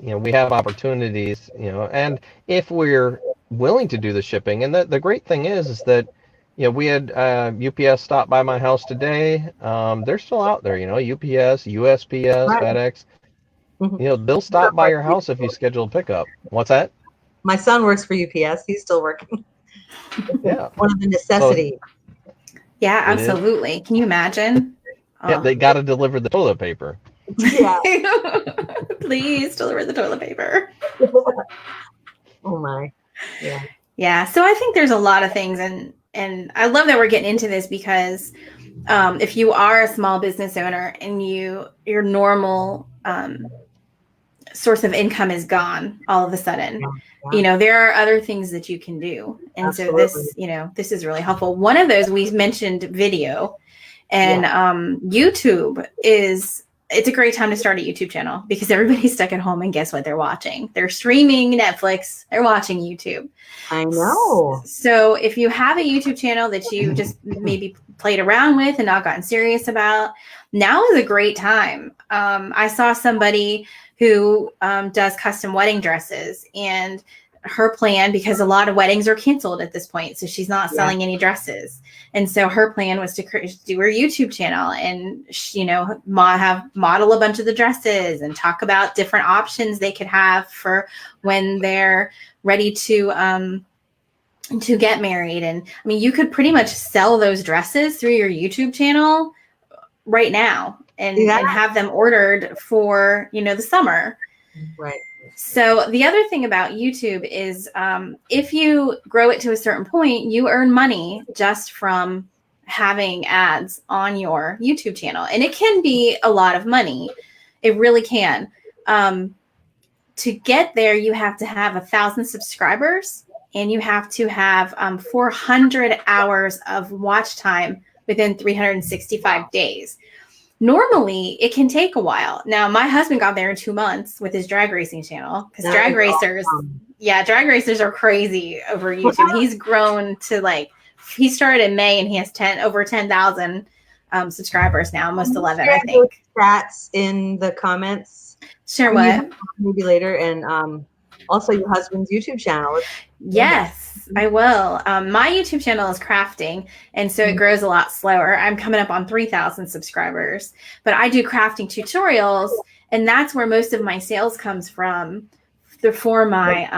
Speaker 3: we have opportunities. And if we're willing to do the shipping, and the great thing is that we had UPS stop by my house today. They're still out there. UPS, USPS,
Speaker 2: Right.
Speaker 3: FedEx.
Speaker 2: Mhm.
Speaker 3: They'll stop by your house if you schedule a pickup. What's that?
Speaker 2: My son works for UPS. He's still working.
Speaker 3: Yeah.
Speaker 2: One of the
Speaker 3: So
Speaker 2: necessities.
Speaker 1: Yeah,
Speaker 3: it is.
Speaker 1: absolutely. Can you imagine?
Speaker 3: Yeah,
Speaker 1: Oh.
Speaker 3: they got to deliver the toilet paper.
Speaker 2: Yeah.
Speaker 1: Please deliver the toilet paper.
Speaker 2: Oh my. Yeah.
Speaker 1: Yeah, so I think there's a lot of things, and I love that we're getting into this because if you are a small business owner and your normal source of income is gone all of a sudden,
Speaker 2: Yeah.
Speaker 1: there are other things that you can do, and so
Speaker 2: Absolutely.
Speaker 1: this is really helpful. One of those, we mentioned video, and
Speaker 2: Yeah.
Speaker 1: YouTube it's a great time to start a YouTube channel because everybody's stuck at home, and guess what they're watching? They're streaming Netflix, they're watching YouTube.
Speaker 2: I know.
Speaker 1: So if you have a YouTube channel that you just maybe played around with and not gotten serious about, now is a great time. I saw somebody who does custom wedding dresses, and her plan, because a lot of weddings are canceled at this point, so she's not selling any dresses. And so her plan was to do her YouTube channel and, have model a bunch of the dresses and talk about different options they could have for when they're ready to get married. And I mean, you could pretty much sell those dresses through your YouTube channel right now and have them ordered for, the summer.
Speaker 2: Right.
Speaker 1: So the other thing about YouTube is if you grow it to a certain point, you earn money just from having ads on your YouTube channel. And it can be a lot of money. It really can. To get there, you have to have 1,000 subscribers, and you have to have 400 hours of watch time within 365 days. Normally, it can take a while. Now, my husband got there in 2 months with his drag racing channel because drag racers are crazy over YouTube. He's grown to he started in May and he has over 10,000 subscribers now, almost 11, I think.
Speaker 2: Stats in the comments.
Speaker 1: Sure, what?
Speaker 2: Maybe later, and also your husband's YouTube channel.
Speaker 1: Yes, I will. My YouTube channel is crafting, and so it grows a lot slower. I'm coming up on 3,000 subscribers, but I do crafting tutorials, and that's where most of my sales comes from for my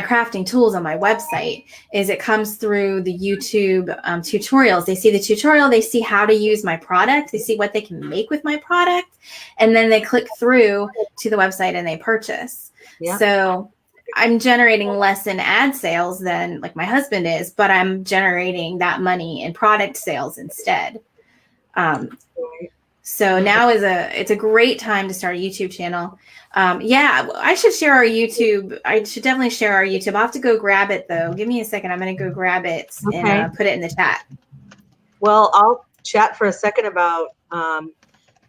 Speaker 1: crafting tools on my website. Is it comes through the YouTube tutorials. They see the tutorial, they see how to use my product, they see what they can make with my product, and then they click through to the website and they purchase. Yeah. So I'm generating less in ad sales than like my husband is, but I'm generating that money in product sales instead. So now it's a great time to start a YouTube channel. I should share our YouTube. I should definitely share our YouTube. I'll have to go grab it though. Give me a second. I'm going to go grab it and put it in the chat.
Speaker 2: Well, I'll chat for a second about,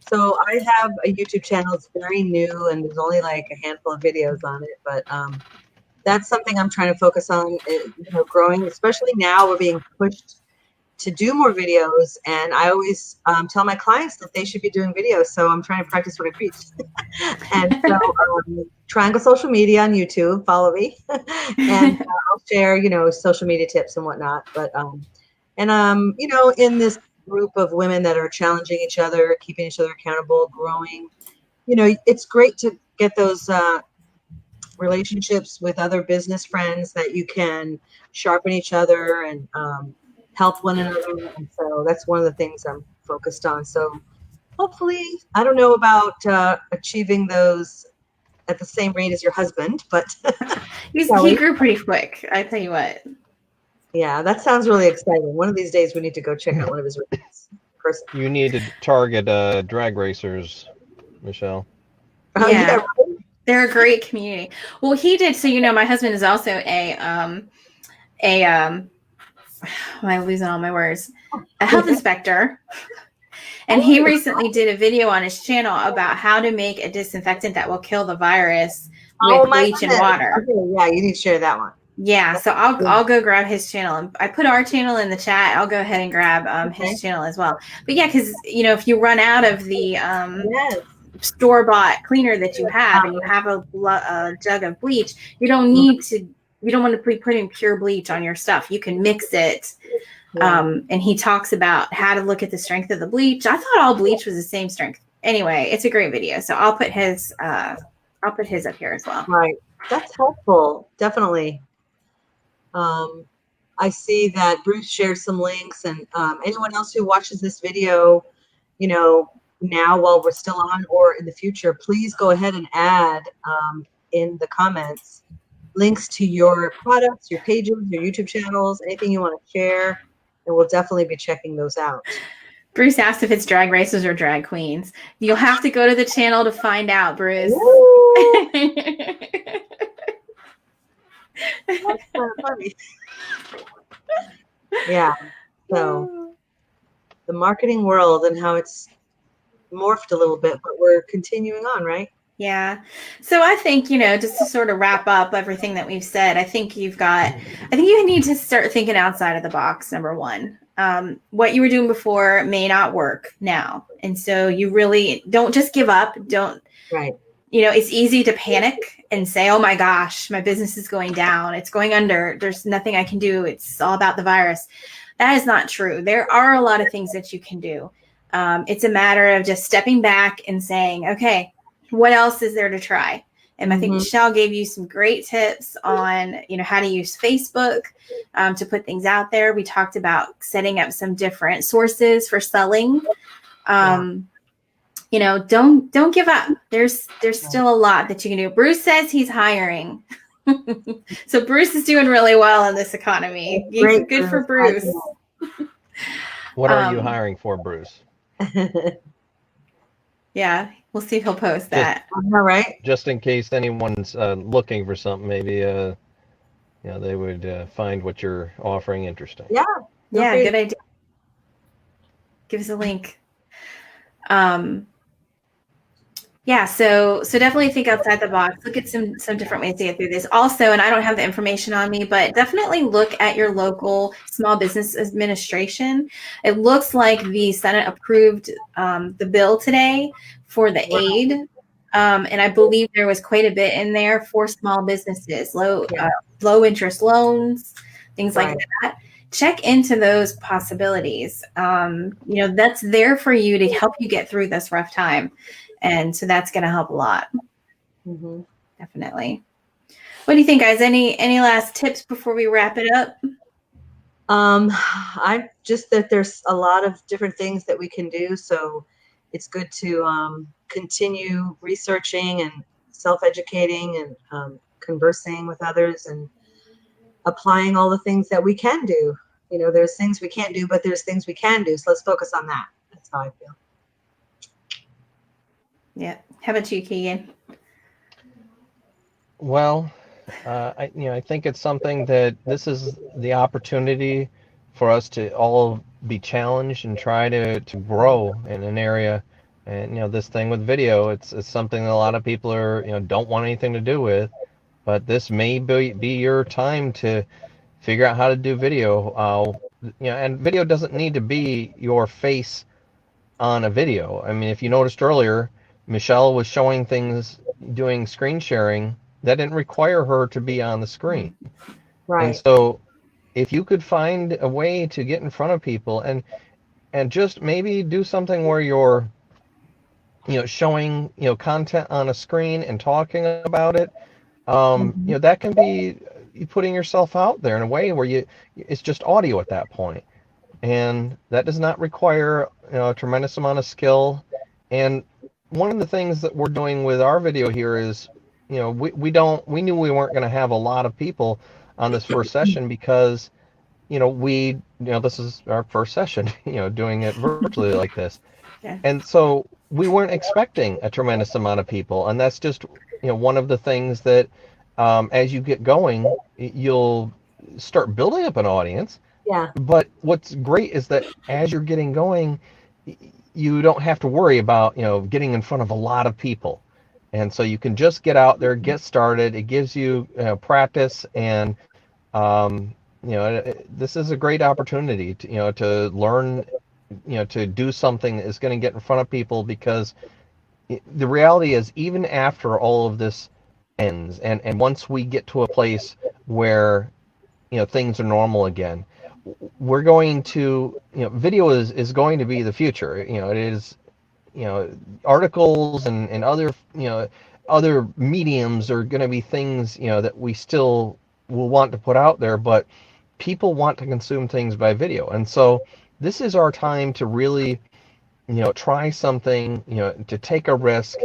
Speaker 2: so I have a YouTube channel. It's very new and there's only like a handful of videos on it, but that's something I'm trying to focus on, growing, especially now we're being pushed to do more videos, and I always tell my clients that they should be doing videos. So I'm trying to practice what I preach. And so Triangle Social Media on YouTube, follow me, and I'll share, social media tips and whatnot. But in this group of women that are challenging each other, keeping each other accountable, growing, it's great to get those relationships with other business friends that you can sharpen each other and help one another. And so that's one of the things I'm focused on. So hopefully, I don't know about achieving those at the same rate as your husband, but
Speaker 1: he grew pretty quick. I tell you what.
Speaker 2: Yeah, that sounds really exciting. One of these days we need to go check out one of his races.
Speaker 3: You need to target drag racers, Michelle.
Speaker 1: Yeah. They're a great community. Well, he did. So, my husband is also am I losing all my words? A health inspector. And he recently did a video on his channel about how to make a disinfectant that will kill the virus with bleach and water.
Speaker 2: Okay, yeah, you need to share that one.
Speaker 1: Yeah, so I'll go grab his channel. I put our channel in the chat. I'll go ahead and grab his channel as well. But yeah, because if you run out of the store-bought cleaner that you have, and you have a jug of bleach, you don't need to. You don't want to be putting pure bleach on your stuff. You can mix it. And he talks about how to look at the strength of the bleach. I thought all bleach was the same strength. Anyway, it's a great video. So I'll put his up here as well.
Speaker 2: Right, that's helpful. Definitely. I see that Bruce shared some links, and anyone else who watches this video, now while we're still on or in the future, please go ahead and add in the comments links to your products, your pages, your YouTube channels, anything you want to share, and we'll definitely be checking those out.
Speaker 1: Bruce asked if it's drag racers or drag queens. You'll have to go to the channel to find out, Bruce.
Speaker 2: That's kind of funny. Yeah. So the marketing world and how it's morphed a little bit, but we're continuing on, right?
Speaker 1: Yeah. So I think, just to sort of wrap up everything that we've said, I think you need to start thinking outside of the box, number one. What you were doing before may not work now. And so you really don't just give up.
Speaker 2: Right.
Speaker 1: It's easy to panic and say, oh my gosh, my business is going down. It's going under. There's nothing I can do. It's all about the virus. That is not true. There are a lot of things that you can do. It's a matter of just stepping back and saying, okay, what else is there to try? And I think Michelle gave you some great tips on, how to use Facebook to put things out there. We talked about setting up some different sources for selling. Don't give up. There's still a lot that you can do. Bruce says he's hiring. So Bruce is doing really well in this economy.
Speaker 2: Great,
Speaker 1: good for Bruce.
Speaker 3: What are you hiring for, Bruce?
Speaker 1: Yeah, we'll see if he'll post that.
Speaker 2: All right.
Speaker 3: Just in case anyone's looking for something, maybe they would find what you're offering interesting.
Speaker 2: Yeah.
Speaker 1: Yeah, good idea. Give us a link. Yeah, so definitely think outside the box. Look at some different ways to get through this. Also, and I don't have the information on me, but definitely look at your local small business administration. It looks like the Senate approved the bill today for the aid, and I believe there was quite a bit in there for small businesses, low interest loans, things like that. Check into those possibilities. That's there for you to help you get through this rough time. And so that's going to help a lot. Definitely. What do you think, guys? Any last tips before we wrap it up?
Speaker 2: I just that there's a lot of different things that we can do. So it's good to continue researching and self-educating and conversing with others and applying all the things that we can do. There's things we can't do, but there's things we can do. So let's focus on that. That's how I feel.
Speaker 1: Yeah. How about you, Keegan?
Speaker 3: Well, I think it's something that this is the opportunity for us to all be challenged and try to grow in an area. And this thing with video, it's something that a lot of people are don't want anything to do with. But this may be your time to figure out how to do video. and video doesn't need to be your face on a video. I mean, if you noticed earlier, Michelle was showing things, doing screen sharing that didn't require her to be on the screen. And
Speaker 2: Right.
Speaker 3: so if you could find a way to get in front of people and just maybe do something where you're showing content on a screen and talking about it,
Speaker 2: Mhm.
Speaker 3: that can be putting yourself out there in a way where it's just audio at that point, and that does not require a tremendous amount of skill. And one of the things that we're doing with our video here is, we knew we weren't going to have a lot of people on this first session because this is our first session, doing it virtually like this.
Speaker 1: Yeah.
Speaker 3: And so we weren't expecting a tremendous amount of people, and that's just one of the things that, as you get going, you'll start building up an audience.
Speaker 2: Yeah.
Speaker 3: But what's great is that as you're getting going, you don't have to worry about getting in front of a lot of people, and so you can just get out there, get started. It gives you practice, and this is a great opportunity to learn, to do something that is going to get in front of people, because the reality is, even after all of this ends, and once we get to a place where things are normal again, we're going to video is going to be the future. It is, articles and other other mediums are going to be things that we still will want to put out there, but people want to consume things by video. And so this is our time to really try something, to take a risk,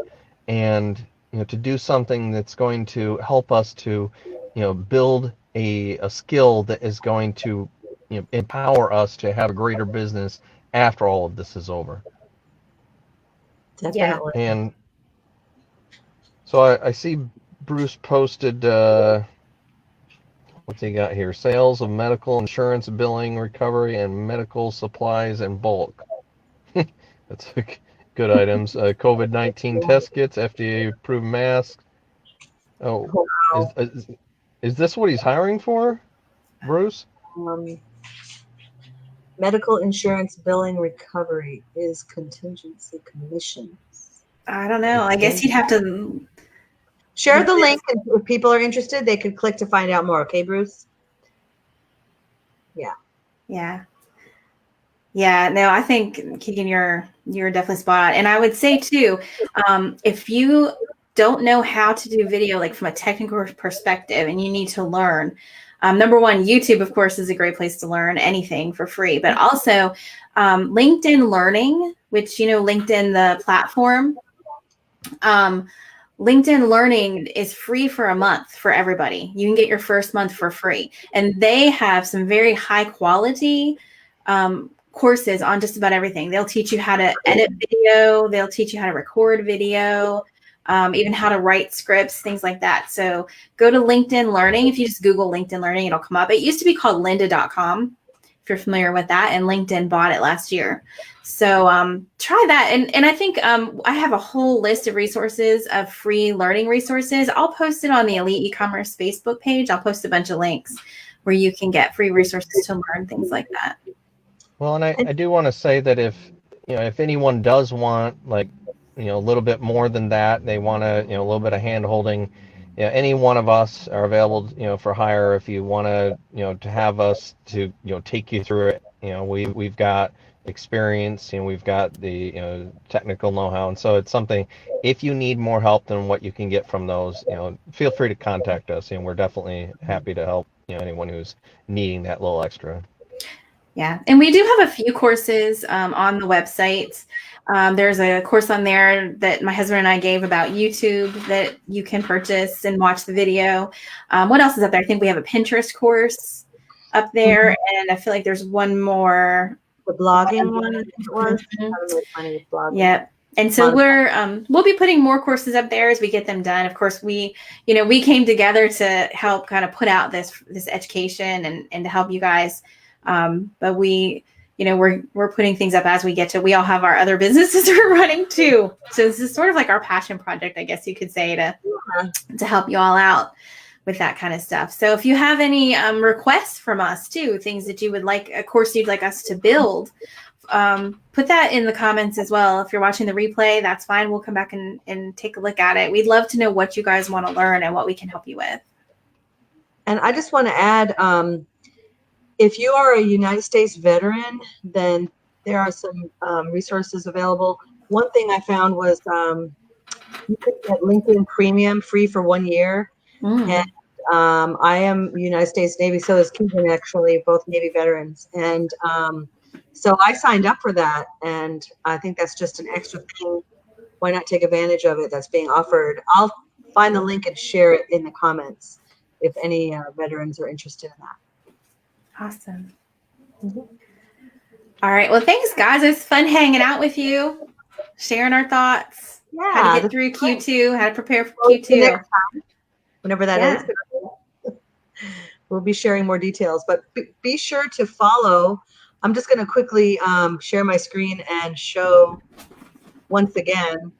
Speaker 3: and to do something that's going to help us to build a skill that is going to empower us to have a greater business after all of this is over.
Speaker 1: Yeah.
Speaker 2: Definitely.
Speaker 3: And so I see Bruce posted, what's he got here? Sales of medical insurance, billing, recovery, and medical supplies in bulk. That's good items. COVID-19 test kits, FDA approved masks. Oh, is,
Speaker 2: Wow.
Speaker 3: is is this what he's hiring for, Bruce?
Speaker 2: Um, medical insurance billing recovery is contingency commissions.
Speaker 1: I don't know. I guess
Speaker 2: Okay.
Speaker 1: you'd have to.
Speaker 2: Share the link, and if people are interested, they could click to find out more. Okay, Bruce? Yeah.
Speaker 1: Yeah. Yeah, no, I think Keegan, you're definitely spot on. And I would say too, if you don't know how to do video, like from a technical perspective, and you need to learn, number one, YouTube, of course, is a great place to learn anything for free. But also, LinkedIn Learning, which LinkedIn, the platform, LinkedIn Learning is free for a month for everybody. You can get your first month for free, and they have some very high quality courses on just about everything. They'll teach you how to edit video. They'll teach you how to record video, even how to write scripts, things like that. So go to LinkedIn Learning. If you just Google LinkedIn Learning, it'll come up. It used to be called lynda.com, if you're familiar with that, and LinkedIn bought it last year. So try that. And I think I have a whole list of resources, of free learning resources. I'll post it on the Elite E-commerce Facebook page. I'll post a bunch of links where you can get free resources to learn things like that.
Speaker 3: Well, and I do want to say that if anyone does want, like, a little bit more than that, they want to, a little bit of hand holding, any one of us are available, for hire. If you want to, to have us to, take you through it, we've got experience, we've got the, technical know-how. And so it's something, if you need more help than what you can get from those, feel free to contact us, and we're definitely happy to help, anyone who's needing that little extra.
Speaker 1: Yeah, and we do have a few courses on the website. There's a course on there that my husband and I gave about YouTube that you can purchase and watch the video. What else is up there? I think we have a Pinterest course up there, and I feel like there's one more.
Speaker 2: The blogging one, I think it was.
Speaker 1: Mhm.
Speaker 2: I don't know, funny with blogging.
Speaker 1: Yep. And so we'll be putting more courses up there as we get them done. Of course, we came together to help kind of put out this education and to help you guys. But we're putting things up as we get to. We all have our other businesses we're running too. So this is sort of like our passion project, I guess you could say, to help you all out. with that kind of stuff. So if you have any requests from us too, things that you would like, a course you'd like us to build, put that in the comments as well. If you're watching the replay, that's fine. We'll come back and take a look at it. We'd love to know what you guys want to learn and what we can help you with.
Speaker 2: And I just want to add, if you are a United States veteran, then there are some resources available. One thing I found was you could get LinkedIn Premium free for 1 year. And I am United States Navy, so is Keegan, actually, both Navy veterans. And so I signed up for that, and I think that's just an extra thing. Why not take advantage of it that's being offered? I'll find the link and share it in the comments if any veterans are interested in that.
Speaker 1: Awesome. All right. Well, thanks, guys. It's fun hanging out with you, sharing our thoughts, how to get through Q2, how to prepare for Q2.
Speaker 2: Next time, whenever that is, we'll be sharing more details. But be sure to follow. I'm just going to quickly share my screen and show once again.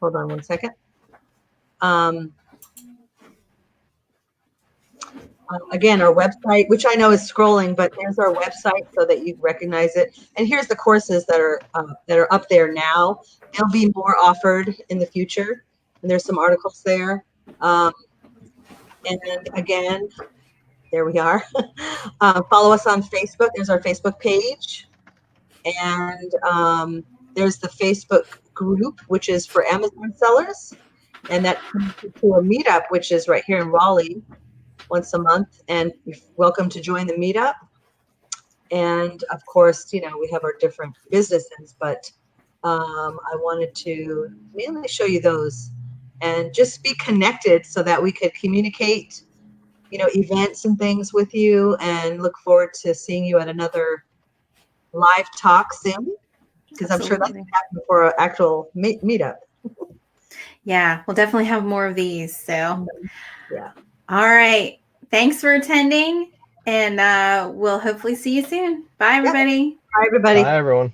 Speaker 2: Hold on one second. Again, our website, which I know is scrolling, but there's our website so that you recognize it. And here's the courses that are up there now. There'll be more offered in the future, and there's some articles there. And again, there we are. Follow us on Facebook. There's our Facebook page, and there's the Facebook group, which is for Amazon sellers, and that's to a meetup, which is right here in Raleigh, once a month, and you're welcome to join the meetup. And of course, we have our different businesses, but I wanted to mainly show you those and just be connected so that we could communicate, events and things with you, and look forward to seeing you at another live talk soon, because I'm sure that's going to happen for an actual meetup.
Speaker 1: Yeah, we'll definitely have more of these. So,
Speaker 2: yeah.
Speaker 1: All right. Thanks for attending, and we'll hopefully see you soon. Bye, everybody.
Speaker 2: Bye, everybody.
Speaker 3: Bye, everyone.